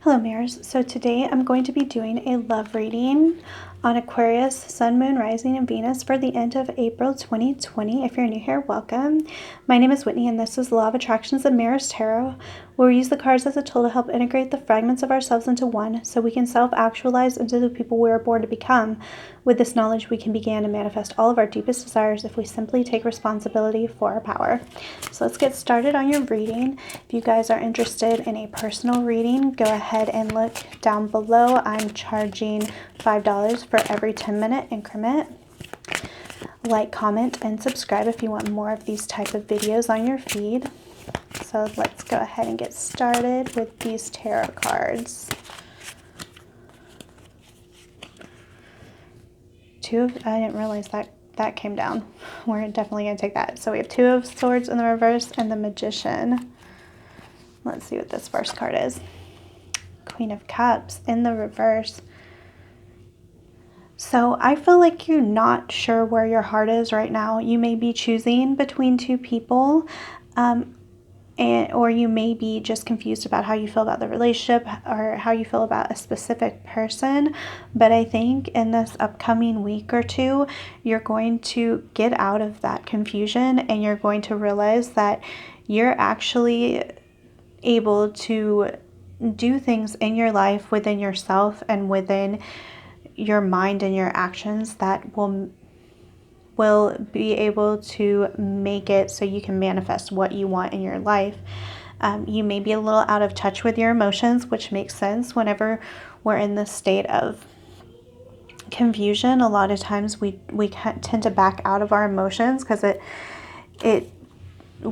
Hello, Mirrors. So today I'm going to be doing a love reading on Aquarius, Sun, Moon, Rising, and Venus for the end of April 2020. If you're new here, welcome. My name is Whitney, and this is Law of Attractions and Mirrors Tarot, where we use the cards as a tool to help integrate the fragments of ourselves into one so we can self-actualize into the people we are born to become. With this knowledge, we can begin to manifest all of our deepest desires if we simply take responsibility for our power. So let's get started on your reading. If you guys are interested in a personal reading, go ahead and look down below. I'm charging $5 for every 10-minute increment. Like, comment, and subscribe if you want more of these type of videos on your feed. So let's go ahead and get started with these tarot cards. I didn't realize that came down. We're definitely going to take that. So we have Two of Swords in the reverse and the Magician. Let's see what this first card is. Queen of Cups in the reverse. So I feel like you're not sure where your heart is right now. You may be choosing between two people, or you may be just confused about how you feel about the relationship or how you feel about a specific person. But I think in this upcoming week or two, you're going to get out of that confusion and you're going to realize that you're actually able to do things in your life within yourself and within your mind and your actions that will be able to make it so you can manifest what you want in your life. You may be a little out of touch with your emotions, which makes sense. Whenever we're in this state of confusion, a lot of times we tend to back out of our emotions because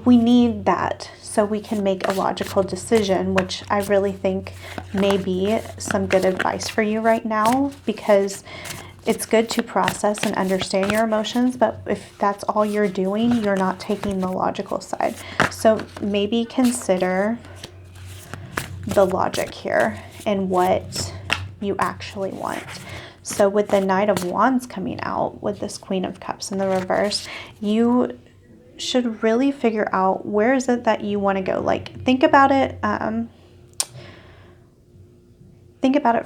we need that so we can make a logical decision, which I really think may be some good advice for you right now, because it's good to process and understand your emotions, but if that's all you're doing, you're not taking the logical side. So maybe consider the logic here and what you actually want. So with the Knight of Wands coming out with this Queen of Cups in the reverse, you should really figure out where is it that you want to go. Like, think about it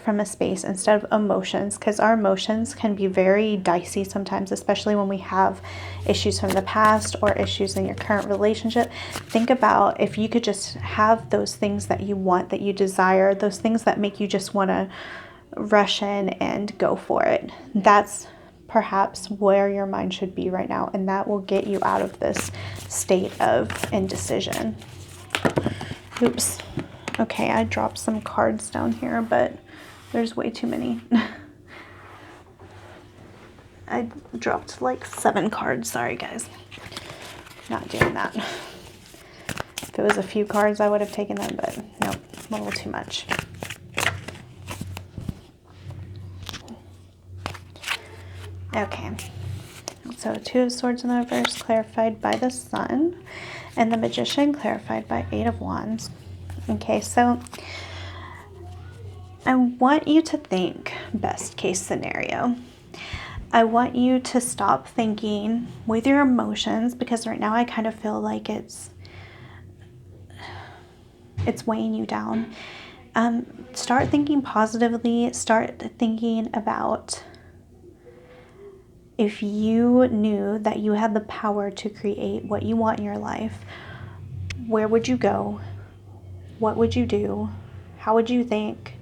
from a space instead of emotions, because our emotions can be very dicey sometimes, especially when we have issues from the past or issues in your current relationship. Think about if you could just have those things that you want, that you desire, those things that make you just want to rush in and go for it. That's perhaps where your mind should be right now, and that will get you out of this state of indecision. Oops. Okay, I dropped some cards down here, but there's way too many. I dropped like 7 cards. Sorry, guys. Not doing that. If it was a few cards, I would have taken them, but nope, a little too much. Okay. So Two of Swords in the reverse clarified by the Sun, and the Magician clarified by Eight of Wands. Okay, so I want you to think best case scenario. I want you to stop thinking with your emotions, because right now I kind of feel like it's weighing you down. Start thinking positively. Start thinking about if you knew that you had the power to create what you want in your life, where would you go? What would you do? How would you think?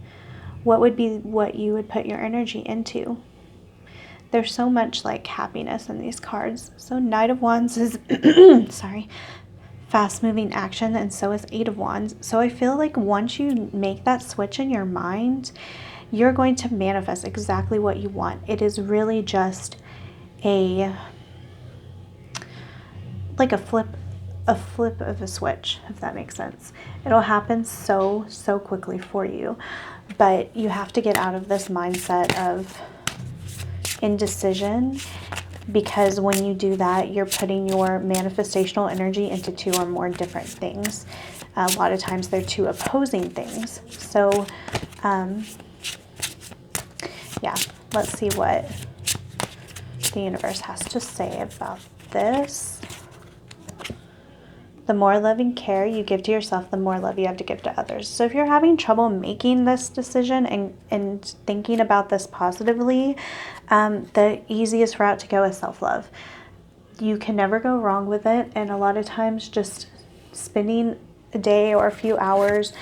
What would be what you would put your energy into? There's so much like happiness in these cards. So Knight of Wands is, sorry, fast moving action, and so is Eight of Wands. So I feel like once you make that switch in your mind, you're going to manifest exactly what you want. It is really just a flip of a switch, if that makes sense. It'll happen so quickly for you, but you have to get out of this mindset of indecision, because when you do that, you're putting your manifestational energy into 2 or more different things. A lot of times they're 2 opposing things. So yeah, let's see what the universe has to say about this. The more love and care you give to yourself, the more love you have to give to others. So if you're having trouble making this decision and thinking about this positively, the easiest route to go is self-love. You can never go wrong with it. And a lot of times just spending a day or a few hours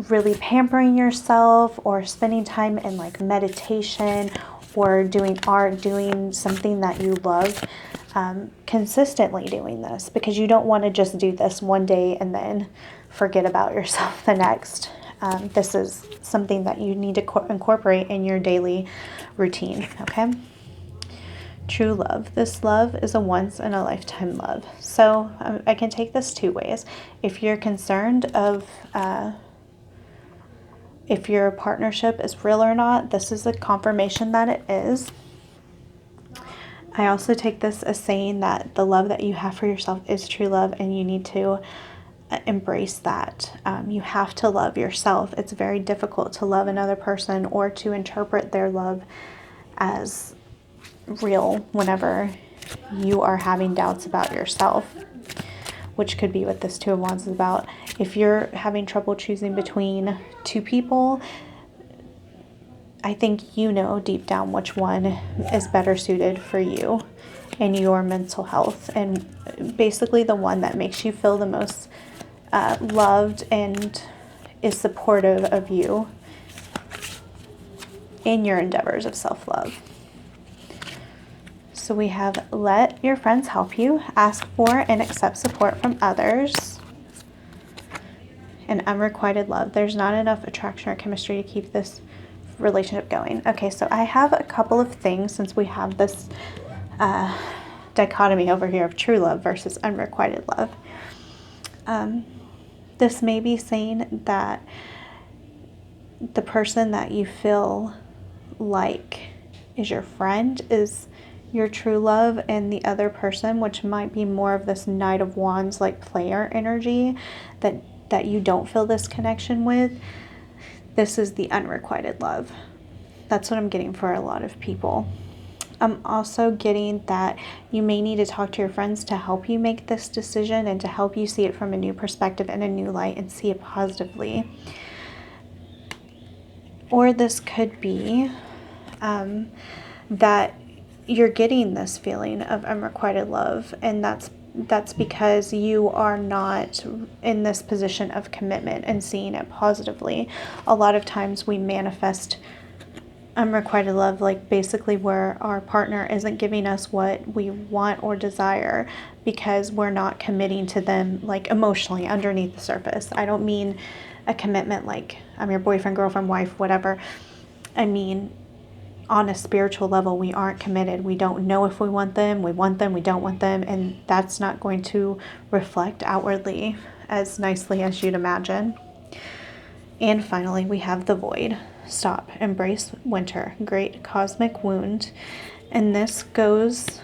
really pampering yourself, or spending time in like meditation, or doing art, doing something that you love, consistently doing this, because you don't want to just do this one day and then forget about yourself the next. This is something that you need to incorporate in your daily routine, okay? True love. This love is a once in a lifetime love. So I can take this two ways. If you're concerned of if your partnership is real or not, this is a confirmation that it is. I also take this as saying that the love that you have for yourself is true love, and you need to embrace that. You have to love yourself. It's very difficult to love another person or to interpret their love as real whenever you are having doubts about yourself, which could be what this Two of Wands is about. If you're having trouble choosing between two people, I think you know deep down which one is better suited for you and your mental health, and basically the one that makes you feel the most loved and is supportive of you in your endeavors of self-love. So we have let your friends help you, ask for and accept support from others, and unrequited love. There's not enough attraction or chemistry to keep this relationship going. Okay, so I have a couple of things, since we have this dichotomy over here of true love versus unrequited love. This may be saying that the person that you feel like is your friend is your true love, and the other person, which might be more of this Knight of Wands like player energy that you don't feel this connection with, this is the unrequited love. That's what I'm getting for a lot of people. I'm also getting that you may need to talk to your friends to help you make this decision and to help you see it from a new perspective and a new light and see it positively. Or this could be that you're getting this feeling of unrequited love, and that's because you are not in this position of commitment and seeing it positively. A lot of times we manifest unrequited love, like basically where our partner isn't giving us what we want or desire because we're not committing to them, like emotionally underneath the surface. I don't mean a commitment like I'm your boyfriend, girlfriend, wife, whatever. I mean on a spiritual level, we aren't committed. We don't know if we want them, we don't want them, and that's not going to reflect outwardly as nicely as you'd imagine. And finally, we have the void. Stop, embrace winter, great cosmic wound. And this goes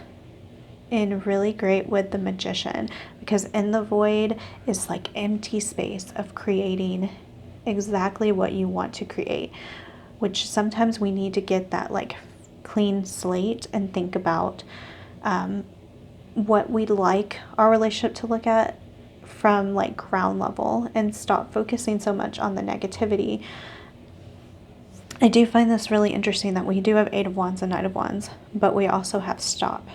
in really great with the Magician, because in the void is like empty space of creating exactly what you want to create, which sometimes we need to get that like clean slate and think about what we'd like our relationship to look at from like ground level and stop focusing so much on the negativity. I do find this really interesting that we do have Eight of Wands and Knight of Wands, but we also have stop.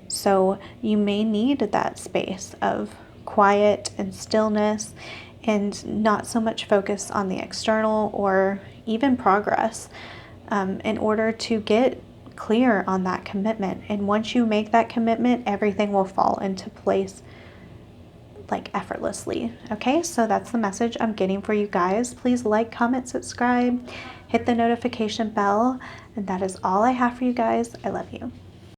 So you may need that space of quiet and stillness and not so much focus on the external or even progress in order to get clear on that commitment. And once you make that commitment, everything will fall into place like effortlessly. Okay, so that's the message I'm getting for you guys. Please like, comment, subscribe, hit the notification bell, and that is all I have for you guys. I love you.